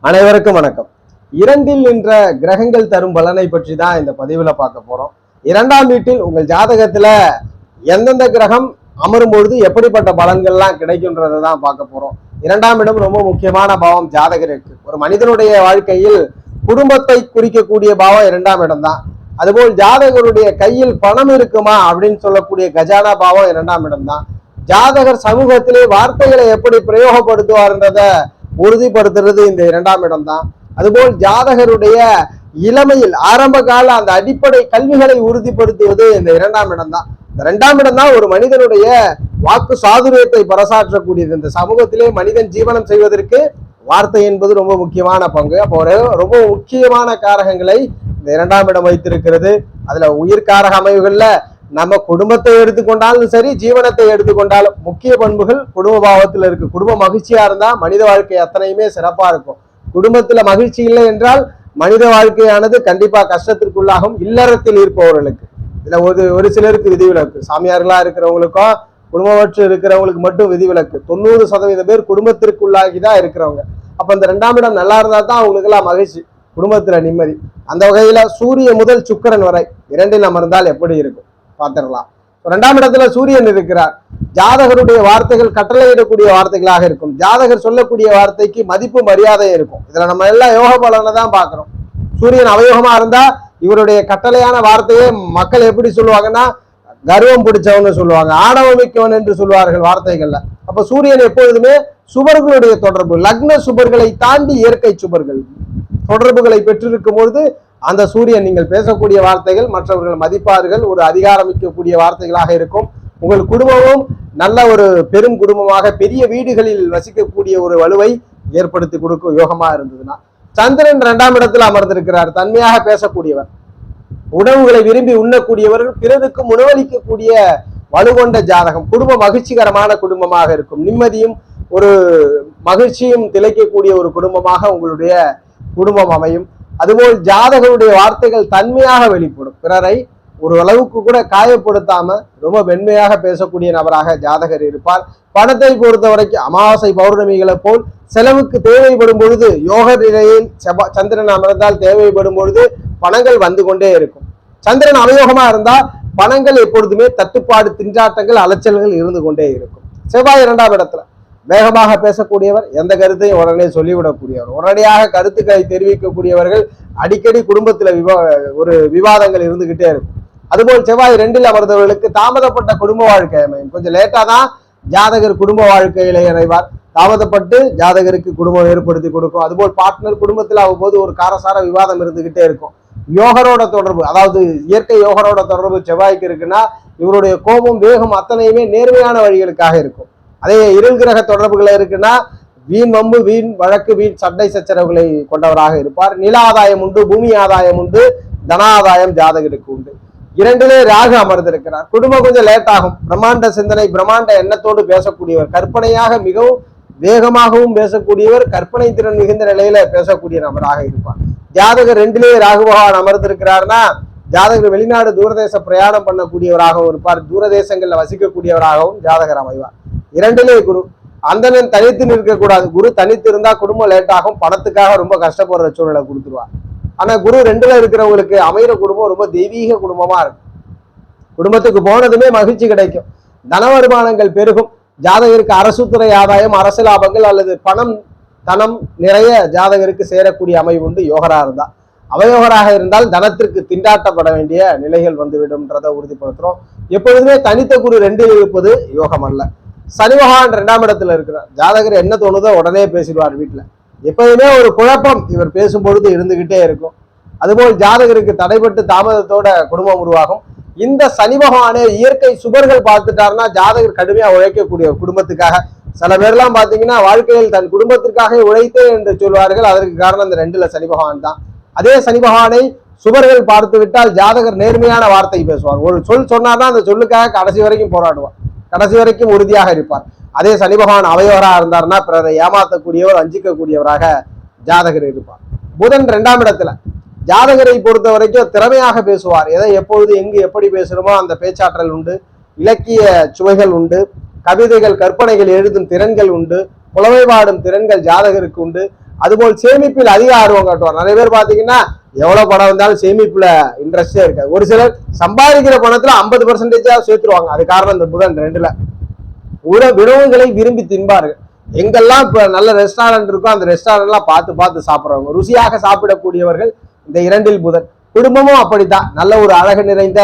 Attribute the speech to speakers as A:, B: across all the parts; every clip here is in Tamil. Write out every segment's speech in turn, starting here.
A: அனைவருக்கும் வணக்கம். இரண்டில் நின்ற கிரகங்கள் தரும் பலனை பற்றி தான் இந்த பதிவுல பார்க்க போறோம். இரண்டாம் வீட்டில் உங்கள் ஜாதகத்துல எந்தெந்த கிரகம் அமரும் பொழுது எப்படிப்பட்ட பலன்கள்லாம் கிடைக்கும்ன்றதை தான் பார்க்க போறோம். இரண்டாம் இடம் ரொம்ப முக்கியமான பாவம் ஜாதகருக்கு. ஒரு மனிதனுடைய வாழ்க்கையில் குடும்பத்தை குறிக்கக்கூடிய பாவம் இரண்டாம் இடம் தான். அதுபோல் ஜாதகருடைய கையில் பணம் இருக்குமா அப்படின்னு சொல்லக்கூடிய கஜானா பாவம் இரண்டாம் இடம் தான். ஜாதகர் சமூகத்திலே வார்த்தைகளை எப்படி பிரயோகப்படுத்துவார்ன்றத உறுதிப்படுத்துறது இந்த இரண்டாம் இடம் தான். அதுபோல் ஜாதகருடைய இளமையில் ஆரம்ப கால அந்த அடிப்படை கல்விகளை உறுதிப்படுத்துவது இந்த இரண்டாம் இடம் தான். இந்த இரண்டாம் இடம் தான் ஒரு மனிதனுடைய வாக்கு சாதுரியத்தை பறைசாற்றக்கூடியது. இந்த சமூகத்திலே மனிதன் ஜீவனம் செய்வதற்கு வார்த்தை என்பது ரொம்ப முக்கியமான பங்கு. அப்போ ரொம்ப முக்கியமான காரகங்களை இந்த இரண்டாம் இடம் வைத்திருக்கிறது. அதுல உயிர்காரக அமைவுகள்ல நம்ம குடும்பத்தை எடுத்துக்கொண்டாலும் சரி, ஜீவனத்தை எடுத்துக்கொண்டாலும் முக்கிய பண்புகள் குடும்ப பாவத்தில் இருக்கு. குடும்ப மகிழ்ச்சியா இருந்தா மனித வாழ்க்கை அத்தனையுமே சிறப்பா இருக்கும். குடும்பத்துல மகிழ்ச்சி இல்லை என்றால் மனித வாழ்க்கையானது கண்டிப்பா கஷ்டத்திற்குள்ளாகும். இல்லறத்தில் இருப்பவர்களுக்கு இதுல ஒரு சிலருக்கு விதிவிலக்கு. சாமியார்களா இருக்கிறவங்களுக்கும் குடும்பமற்று இருக்கிறவங்களுக்கு மட்டும் விதிவிலக்கு. 90% பேர் குடும்பத்திற்குள்ளாகிதான் இருக்கிறவங்க. அப்ப இந்த இரண்டாம் இடம் நல்லா இருந்தா தான் அவங்களுக்கு எல்லாம் மகிழ்ச்சி, குடும்பத்துல நிம்மதி. அந்த வகையில சூரிய முதல் சுக்கிரன் வரை இரண்டில் அமர்ந்தால் எப்படி இருக்கும் பார்த்துடலாம். இரண்டாம் இடத்துல சூரியன் இருக்கிறார். ஜாதகருடைய வார்த்தைகள் கட்டளையிடக்கூடிய வார்த்தைகளாக இருக்கும். ஜாதகர் சொல்லக்கூடிய வார்த்தைக்கு மதிப்பு மரியாதை இருக்கும். இதுல நம்ம எல்லாம் யோக பலனை தான் பார்க்கிறோம். சூரியன் அவயோகமா இருந்தா இவருடைய கட்டளையான வார்த்தையை மக்கள் எப்படி சொல்லுவாங்கன்னா கர்வம் பிடிச்சவன்னு சொல்லுவாங்க, ஆணவமிக்கவன் என்று சொல்லுவார்கள் வார்த்தைகள்ல. அப்ப சூரியன் எப்பொழுதுமே சுபர்களுடைய தொடர்பு, லக்ன சுபர்களை தாண்டி இயற்கை சுபர்கள் தொடர்புகளை பெற்றிருக்கும் பொழுது அந்த சூரியன் நீங்கள் பேசக்கூடிய வார்த்தைகள் மற்றவர்கள் மதிப்பார்கள், ஒரு அதிகாரமிக்கக்கூடிய வார்த்தைகளாக இருக்கும். உங்கள் குடும்பமும் நல்ல ஒரு பெரும் குடும்பமாக பெரிய வீடுகளில் வசிக்கக்கூடிய ஒரு வலுவை ஏற்படுத்தி கொடுக்கும் யோகமா இருந்ததுன்னா. சந்திரன் இரண்டாம் இடத்தில் அமர்ந்திருக்கிறார். தன்மையாக பேசக்கூடியவர், உணவுகளை விரும்பி உண்ணக்கூடியவர், பிறருக்கும் உணவளிக்கக்கூடிய வலுகொண்ட ஜாதகம். குடும்ப மகிழ்ச்சிகரமான குடும்பமாக இருக்கும். நிம்மதியும் ஒரு மகிழ்ச்சியும் திளைக்கக்கூடிய ஒரு குடும்பமாக உங்களுடைய குடும்பம் அமையும். அதுபோல் ஜாதகருடைய வார்த்தைகள் தன்மையாக வெளிப்படும். பிறரை ஒரு அளவுக்கு கூட காயப்படுத்தாம ரொம்ப மென்மையாக பேசக்கூடிய நபராக ஜாதகர் இருப்பார். பணத்தை பொறுத்த வரைக்கும் அமாவாசை பௌர்ணமிகளை போல் செலவுக்கு தேவைப்படும் பொழுது யோக நிலையில் சந்திரன் அமர்ந்தால் தேவைப்படும் பொழுது பணங்கள் வந்து கொண்டே இருக்கும். சந்திரன் அவயோகமா இருந்தால் பணங்கள் எப்பொழுதுமே தட்டுப்பாடு, திண்டாட்டங்கள், அலைச்சல்கள் இருந்து கொண்டே இருக்கும். செவ்வாய் இரண்டாம் இடத்துல வேகமாக பேசக்கூடியவர், எந்த கருத்தையும் உடனே சொல்லிவிடக்கூடியவர், உடனடியாக கருத்துக்களை தெரிவிக்கக்கூடியவர்கள். அடிக்கடி குடும்பத்துல ஒரு விவாதங்கள் இருந்துகிட்டே இருக்கும். அதுபோல் செவ்வாய் இரண்டில் அமர்ந்தவர்களுக்கு தாமதப்பட்ட குடும்ப வாழ்க்கை அமையும். கொஞ்சம் லேட்டா தான் ஜாதகர் குடும்ப வாழ்க்கையிலே இணைவார். தாமதப்பட்டு ஜாதகருக்கு குடும்பம் ஏற்படுத்தி கொடுக்கும். அதுபோல் பார்ட்னர் குடும்பத்தில் அவ்வப்போது ஒரு காரசார விவாதம் இருந்துகிட்டே இருக்கும். யோகரோட தொடர்பு, அதாவது இயற்கை யோகரோட தொடர்பு செவ்வாய்க்கு இருக்குன்னா இவருடைய கோபம், வேகம் அத்தனையுமே நேர்மையான வழிகளுக்காக இருக்கும். அதே இருள் கிரக தொடர்புகளை இருக்குன்னா வீண் வம்பு, வீண் வழக்கு, வீண் சண்டை சச்சரவுகளை கொண்டவராக இருப்பார். நில ஆதாயம் உண்டு, பூமி ஆதாயம் உண்டு, தனாதாயம் ஜாதகருக்கு உண்டு. இரண்டிலே ராகு அமர்ந்திருக்கிறார். குடும்பம் கொஞ்சம் லேட் ஆகும். பிரம்மாண்ட சிந்தனை, பிரம்மாண்ட எண்ணத்தோடு பேசக்கூடியவர், கற்பனையாக மிகவும் வேகமாகவும் பேசக்கூடியவர், கற்பனை திறன் மிகுந்த நிலையில பேசக்கூடிய நபராக இருப்பார். ஜாதகர் ரெண்டிலே ராகு பகவான் அமர்ந்திருக்கிறார்னா ஜாதகர் வெளிநாடு தூரதேச பிரயாணம் பண்ணக்கூடியவராகவும் இருப்பார். தூரதேசங்கள்ல வசிக்கக்கூடியவராகவும் ஜாதகர் அமைவார். இரண்டிலே குரு. அந்தனன் தனித்து நிற்கக்கூடாது. குரு தனித்து இருந்தா குடும்பம் லேட் ஆகும், பணத்துக்காக ரொம்ப கஷ்டப்படுற சூழலை கொடுத்துருவார். ஆனா குரு ரெண்டுல இருக்கிறவங்களுக்கு அமைகிற குடும்பம் ரொம்ப தெய்வீக குடும்பமா இருக்கும். குடும்பத்துக்கு போனதுமே மகிழ்ச்சி கிடைக்கும், தன வருமானங்கள் பெருகும். ஜாதகருக்கு அரசுத்துறை ஆதாயம், அரசு லாபங்கள் அல்லது பணம் தனம் நிறைய ஜாதகருக்கு சேரக்கூடிய அமைவு உண்டு. யோகரா இருந்தா. அவயோகராக இருந்தால் தனத்திற்கு திண்டாட்டப்பட வேண்டிய நிலைகள் வந்துவிடும்ன்றதை உறுதிப்படுத்துறோம். எப்பொழுதுமே தனித்த குரு ரெண்டில் இருப்பது யோகம் அல்ல. சனி பகவான் இரண்டாம் இடத்துல இருக்கிறார். ஜாதகர் என்ன தோணுதோ உடனே பேசிடுவார். வீட்டுல எப்போதுமே ஒரு குழப்பம் இவர் பேசும்பொழுது இருந்துகிட்டே இருக்கும். அதுபோல் ஜாதகருக்கு தடைபட்டு தாமதத்தோட குடும்பம் உருவாகும். இந்த சனி பகவானே இயற்கை சுபர்கள் பார்த்துட்டாருன்னா ஜாதகர் கடுமையா உழைக்கக்கூடிய குடும்பத்துக்காக. சில பேர்லாம் பாத்தீங்கன்னா வாழ்க்கையில் தன் குடும்பத்திற்காக உழைத்தே என்று சொல்வார்கள். அதற்கு காரணம் இந்த ரெண்டுல சனி பகவான் தான். அதே சனி பகவானை சுபர்கள் பார்த்து விட்டால் ஜாதகர் நேர்மையான வார்த்தை பேசுவார். ஒரு சொல் சொன்னார்னா அந்த சொல்லுக்காக கடைசி வரைக்கும் போராடுவார், கடைசி வரைக்கும் உறுதியாக இருப்பார். அதே சனி பகவான் அவயோகராக இருந்தார்னா பிறரை ஏமாற்றக்கூடியவர், வஞ்சிக்கக்கூடியவராக ஜாதகர் இருப்பார். புதன் இரண்டாம் இடத்துல ஜாதகரை பொறுத்த வரைக்கும் திறமையாக பேசுவார். எதை எப்பொழுது எங்கு எப்படி பேசணுமோ அந்த பேச்சாற்றல் உண்டு. இலக்கிய சுவைகள் உண்டு. கவிதைகள், கற்பனைகள் எழுதும் திறன்கள் உண்டு. புலமை பாடும் திறன்கள் ஜாதகருக்கு உண்டு. அதுபோல் சேமிப்பில் அதிக ஆர்வம் காட்டுவார். நிறைய பேர் பாத்தீங்கன்னா எவ்வளவு பணம் வந்தாலும் சேமிப்புல இன்ட்ரெஸ்டே இருக்காது. ஒரு சிலர் சம்பாதிக்கிற பணத்துல 50% சேர்த்துருவாங்க. அது காரணம் இந்த புதன் 2ல. உணவுகளை விரும்பி தின்பார்கள். எங்கெல்லாம் இப்ப நல்ல ரெஸ்டாரண்ட் இருக்கோ அந்த ரெஸ்டாரண்ட்லாம் பார்த்து சாப்பிடுறவங்க, ருசியாக சாப்பிடக்கூடியவர்கள் இந்த 2ல் புதன். குடும்பமும் அப்படித்தான், நல்ல ஒரு அழகு நிறைந்த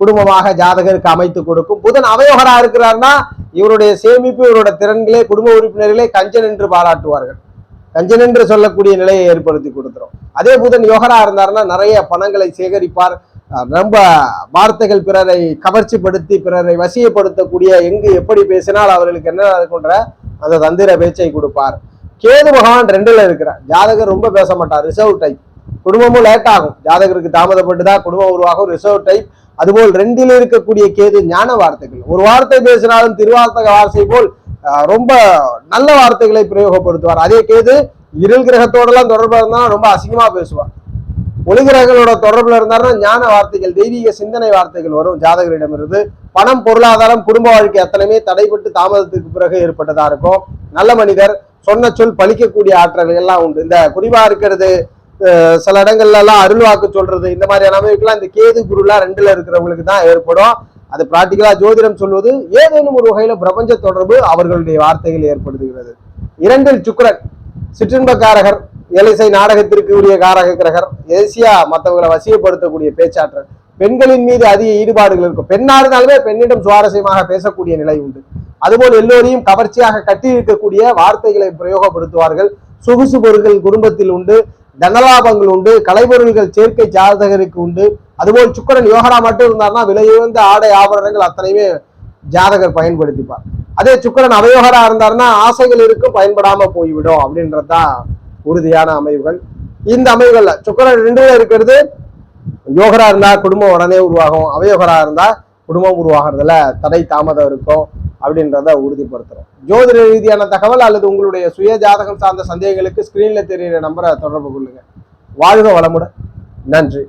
A: குடும்பமாக ஜாதகருக்கு அமைத்து கொடுக்கும். புதன் அவயோகரா இருக்கிறார்னா இவருடைய சேமிப்பு, இவருடைய திறன்களே குடும்ப உறுப்பினர்களே கஞ்சன் என்று பாராட்டுவார்கள். கஞ்சன் என்று சொல்லக்கூடிய நிலையை ஏற்படுத்தி கொடுத்துரும். அதே புதன் யோகரா இருந்தாருன்னா நிறைய பணங்களை சேகரிப்பார். ரொம்ப வார்த்தைகள் பிறரை கவர்ச்சிப்படுத்தி பிறரை வசியப்படுத்தக்கூடிய, எங்கு எப்படி பேசினால் அவர்களுக்கு என்ன கொன்ற அந்த தந்திர பேச்சை கொடுப்பார். கேது பகவான் 2ல இருக்கிறார். ஜாதகர் ரொம்ப பேச மாட்டார், ரிசர்வ் டைப். குடும்பமும் லேட் ஆகும், ஜாதகருக்கு தாமதப்பட்டுதான் குடும்பம் உருவாகும், ரிசர்வ் டைப். அதுபோல் 2ல் இருக்கக்கூடிய கேது ஞான வார்த்தைகள், ஒரு வார்த்தை பேசினாலும் திருவார்த்தக வார்த்தை போல் ரொம்ப நல்ல வார்த்தைகளை பிரயோகப்படுத்துவார். அதே கேது இருள் கிரகத்தோடலாம் தொடர்பா இருந்தா ரொம்ப அசிங்கமா பேசுவார். ஒளி கிரகங்களோட தொடர்புல இருந்தாருன்னா ஞான வார்த்தைகள், தெய்வீக சிந்தனை வார்த்தைகள் வரும் ஜாதகரிடமிருந்து. பணம், பொருளாதாரம், குடும்ப வாழ்க்கை அத்தனையுமே தடைப்பட்டு தாமதத்துக்கு பிறகு ஏற்பட்டதா இருக்கும். நல்ல மனிதர், சொன்ன சொல் பலிக்கக்கூடிய ஆற்றல்கள் எல்லாம் உண்டு. இந்த குறிவா இருக்கிறது, சில இடங்கள்ல எல்லாம் அருள் வாக்கு சொல்றது, இந்த மாதிரியான அமைப்புக்கெல்லாம் இந்த கேது குருலாம் 2ல இருக்கிறவங்களுக்கு தான் ஏற்படும். அது பிராக்டிகலா ஜோதிடம் சொல்வது, ஏதேனும் ஒரு வகையில பிரபஞ்ச தொடர்பு அவர்களுடைய வார்த்தைகள் ஏற்படுத்துகிறது. 2ல் சுக்கிரன், சிற்றின்பக்காரகர், எலிசை நாடகத்திற்கு உரிய காரக கிரகர், ஏசியா மற்றவங்களை வசியப்படுத்தக்கூடிய பேச்சாற்றல், பெண்களின் மீது அதிக ஈடுபாடுகள் இருக்கும். பெண்ணா இருந்தாலுமே பெண்ணிடம் சுவாரஸ்யமாக பேசக்கூடிய நிலை உண்டு. அதுபோல் எல்லோரையும் கவர்ச்சியாக கட்டி இருக்கக்கூடிய வார்த்தைகளை பிரயோகப்படுத்துவார்கள். சொகுசு பொருட்கள் குடும்பத்தில் உண்டு, தனலாபங்கள் உண்டு, கலைப்பொருள்கள் சேர்க்கை ஜாதகருக்கு உண்டு. அதுபோல் சுக்கிரன் யோகரா மட்டும் இருந்தார்னா விலையுயர்ந்த ஆடை ஆபரணங்கள் அத்தனையுமே ஜாதகர் பயன்படுத்திப்பார். அதே சுக்கிரன் அவயோகரா இருந்தாருன்னா ஆசைகள் இருக்கும், பயன்படாம போய்விடும் அப்படின்றதுதான் உறுதியான அமைவுகள். இந்த அமைவுகள்ல சுக்கிரன் 2ல இருக்கிறது, யோகரா இருந்தா குடும்பம் உடனே உருவாகும், அவயோகரா இருந்தா குடும்பம் உருவாகிறதுல தடை தாமதம் இருக்கும் அப்படின்றத உறுதிப்படுத்துறோம். ஜோதிட ரீதியான தகவல் அல்லது உங்களுடைய சுய ஜாதகம் சார்ந்த சந்தேகங்களுக்கு ஸ்கிரீன்ல தெரிகிற நம்பரை தொடர்பு கொள்ளுங்க. வாழ்க வளமுடன். நன்றி.